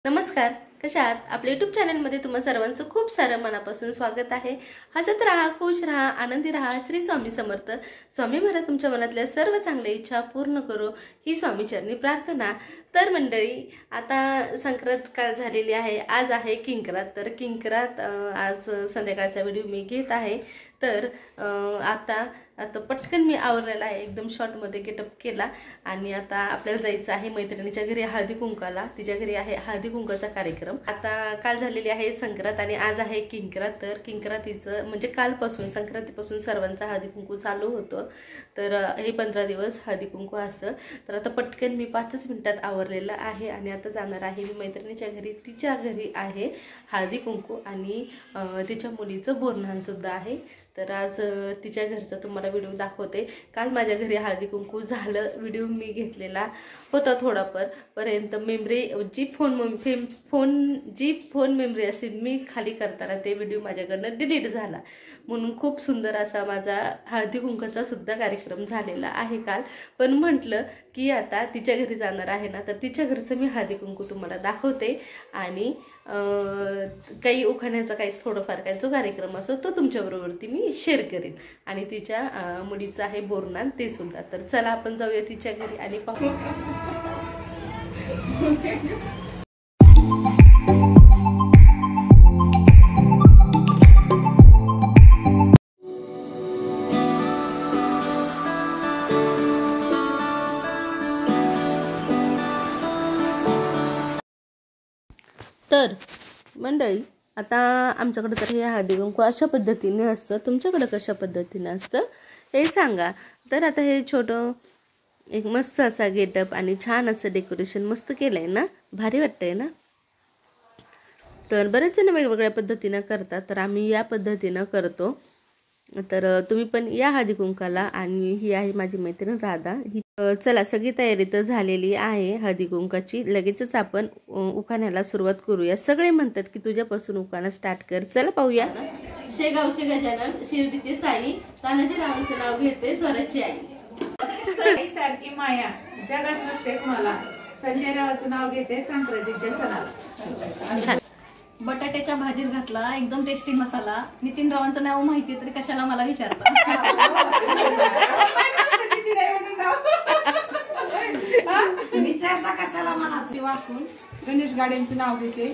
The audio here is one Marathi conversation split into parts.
नमस्कार, कशा आहात? आपल्या YouTube चॅनलमध्ये तुम्हा सर्वांचं खूप सारं मनापासून स्वागत आहे। हसत राहा, खुश राहा, आनंदी राहा। श्री स्वामी समर्थ। स्वामी महाराज तुमच्या मनातल्या सर्व चांगल्या इच्छा पूर्ण करो ही स्वामी चरणी प्रार्थना। तर मंडळी, आता संक्रांत काल झालेली आहे। आज आहे किंक्रात। तर किंक्रात आज संध्याकाळचा व्हिडिओ मी घेत आहे। तर आता पटकन मी आवरलेला आहे, एकदम शॉर्ट मध्ये गेटअप केला आणि आता आपल्याला जायचं आहे मैत्रिणीच्या घरी हळदी कुंकाला। तिच्या घरी आहे हळदी कुंकाचा कार्यक्रम। आता काल झालेली आहे संक्रांत आणि आज आहे किंक्रात। तर किंक्रातीचं म्हणजे कालपासून संक्रांतीपासून सर्वांचा हळदी कुंकू चालू होतं। तर हे 15 दिवस हळदी कुंकू असतं। तर आता पटकन मी 5 मिनिटात आवरलेलं आहे आणि आता जाणार आहे मी मैत्रिणीच्या घरी। तिच्या घरी आहे हळदी कुंकू आणि तिच्या मुलीचं बोरन्हाण सुद्धा आहे। तर आज तिच्या घरचा तुम्हाला व्हिडिओ दाखवते। काल माझ्या घरी हळदी कुंकू झालं, व्हिडिओ मी घेतलेला होता थोडाफार पर्यंत। मेमरी जी फोन मेमरी असेल मी खाली करताना ते व्हिडिओ माझ्याकडनं डिलीट झाला, म्हणून खूप सुंदर असा माझा हळदी कुंकाचा सुद्धा कार्यक्रम झालेला आहे काल। पण म्हटलं की आता तिच्या घरी जाणार आहे ना, तर तिच्या घरचं मी हळदी कुंकू तुम्हाला दाखवते आणि काही उखाण्याचा काही थोडंफार काही जो कार्यक्रम असतो तो तुमच्याबरोबरती मी शेअर करेन आणि तिच्या मुलीचं आहे बोरन्हाण ते सुद्धा। तर चला आपण जाऊया तिच्या घरी आणि पाहू। तर मंडळी, आता आमच्याकडे तर हे हळदी कुंकू अशा पद्धतीने असतं। तुमच्याकडे कशा पद्धतीने असतं हे सांगा। तर आता हे छोटं एक मस्त असा गेटअप आणि छान असं डेकोरेशन मस्त केलंय ना, भारी वाटतंय ना। तर बरेच जण वेगवेगळ्या पद्धतीने करतात, तर आम्ही या पद्धतीने करतो। तर तुम्ही पण या हळदी कुंकाला। आणि ही आहे माझी मैत्रीण राधा। ही चला, सगळी तयारी तर झालेली आहे हळदी कुंकाची। लगेचच आपण उखाण्याला सुरुवात करूया। सगळे म्हणतात की तुझ्यापासून उखाणा स्टार्ट कर। चला पाहूया। शेगावचे गजानन, शिर्डीचे साई, तानाजी रावांचं नाव घेते स्वराची आई। सारखी माया जगात नसते मला, संजय रावाचं नाव घेते संक्रांतीच्या सणाला। बटाट्याच्या भाजीत घातला एकदम टेस्टी मसाला। नितीन रावांचं नाव माहिती तरी कशाला मला विचारता? विचारता कशाला मला वाकून गणेश गाड्यांचं नाव घेते।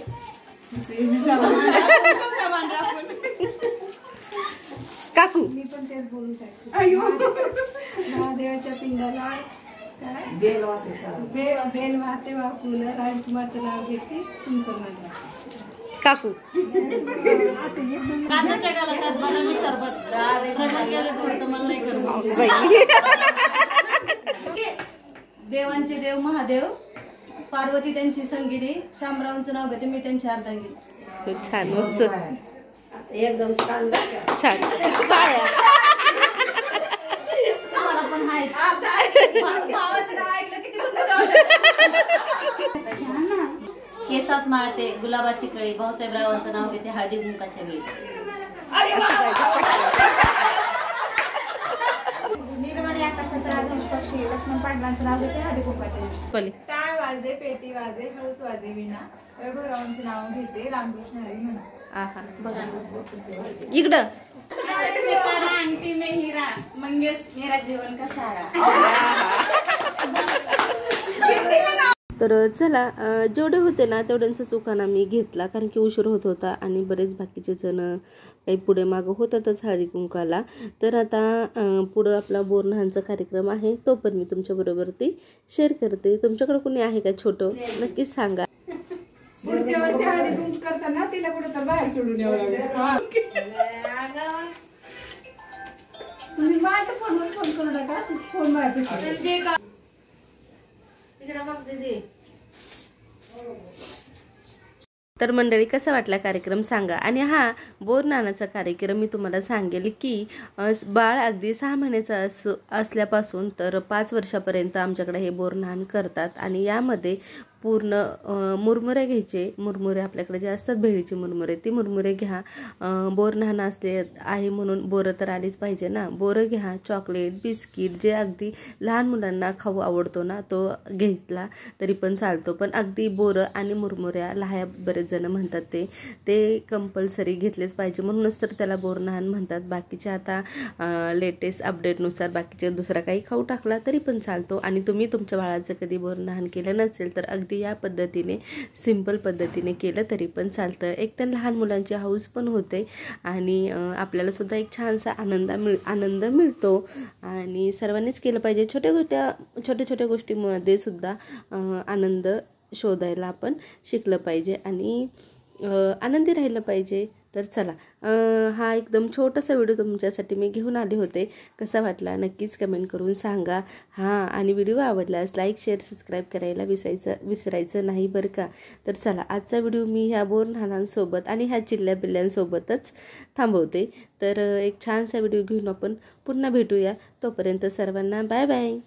काकू मी पण तेच बोलू शकते। महादेवाच्या पिंडाला बेल वाहते वाकून राजकुमारचं नाव घेते तुमचं नाव काकू। देवांचे देव महादेव, पार्वती त्यांची संगिनी, शामरावांचं नाव घेते मी त्यांची अर्धांगिनी। खूप छान, मस्त, एकदम छान छान। तुम्हाला पण आहे भावाचं नाव ऐकलं किती केसात माळते गुलाबाची कळी, भाऊसाहेब रावांचं नाव घेते हळदी कुंकाच्या वेळी। निर्मळे आकाशात राजहंस पक्षी, लक्ष्मण पाटलांचं नाव घेते हळदी कुंकाच्या दिवशी। टाळ वाजे, पेटी वाजे, हळूच वाजे विना, रघुरावांचं नाव घेते रामकृष्ण हरी म्हणा। आहा, बघा इकडं। आंटी में हीरा, मंगेश मेरा जीवन का सारा। तर चला, जेवढे होते ना तेवढ्यांचाच उखाणा मी घेतला, कारण की उशीर होत होता आणि बरेच बाकीचे जण काही पुढे मागं होतातच हळदी कुंकाला। तर आता पुढं आपला बोरन्हाणचा कार्यक्रम आहे, तो पण मी तुमच्याबरोबर ते शेअर करते। तुमच्याकडे कोणी आहे का छोटं, नक्कीच सांगा। पुढच्या वर्षी हळदी कुंकू करताना तिला कुठे तर बाहेर सोडून यावं लागेल। तुम्ही माझ्या फोनवर फोन करू नका, फोन माझ्यापाशी। तर मंडळी, कसा वाटला कार्यक्रम सांगा। आणि हा बोरन्हाणाचा कार्यक्रम मी तुम्हाला सांगेल की बाळ अगदी 6 महिन्याचं असल्यापासून तर 5 वर्षापर्यंत आमच्याकडे हे बोरन्हाण करतात आणि यामध्ये पूर्ण मुरमुरे घ्यायचे. मुरमुरे आपल्याकडे जे असतात भेळीचे मुरमुरे, ती मुरमुरे घ्या. बोर लहान असले आहे म्हणून बोरं तर आलीच पाहिजे ना. बोरं घ्या. चॉकलेट, बिस्किट जे अगदी लहान मुलांना खाऊ आवडतो ना, तो घेतला तरी पण चालतो. पण अगदी बोरं आणि मुरमुऱ्या लाह्या बरेच जण म्हणतात ते कंपल्सरी घेतलेच पाहिजे, म्हणूनच तर त्याला बोर लहान म्हणतात. बाकीचे आता लेटेस्ट अपडेटनुसार बाकीचे दुसरा काही खाऊ टाकला तरी पण चालतो. आणि तुम्ही तुमच्या बाळाचं कधी बोर लहान केलं नसेल तर अगदी या पद्धतीने सिंपल पद्धतीने केलं तरी पण चालतं. एक तर लहान मुलांची हौस पण होते आणि आपल्याला सुद्धा एक छानसा आनंद मिळतो. आणि सर्वांनीच केलं पाहिजे. छोट्या छोट्या गोष्टींमध्ये सुद्धा आनंद शोधायला आपण शिकलं पाहिजे आणि आनंदी राहिलं पाहिजे. तर चला, हा एकदम छोटासा व्हिडिओ तुमच्यासाठी मी घेऊन आले होते. कसा वाटला नक्कीच कमेंट करून सांगा. आणि व्हिडिओ आवडल्यास लाईक, शेअर, सबस्क्राईब करायला विसरायचं नाही बरं का. तर चला, आजचा व्हिडिओ मी ह्या बोर लहानांसोबत आणि ह्या चिल्ल्या पिल्ल्यांसोबतच थांबवते. तर एक छानसा व्हिडिओ घेऊन आपण पुन्हा भेटूया. तोपर्यंत सर्वांना बाय बाय.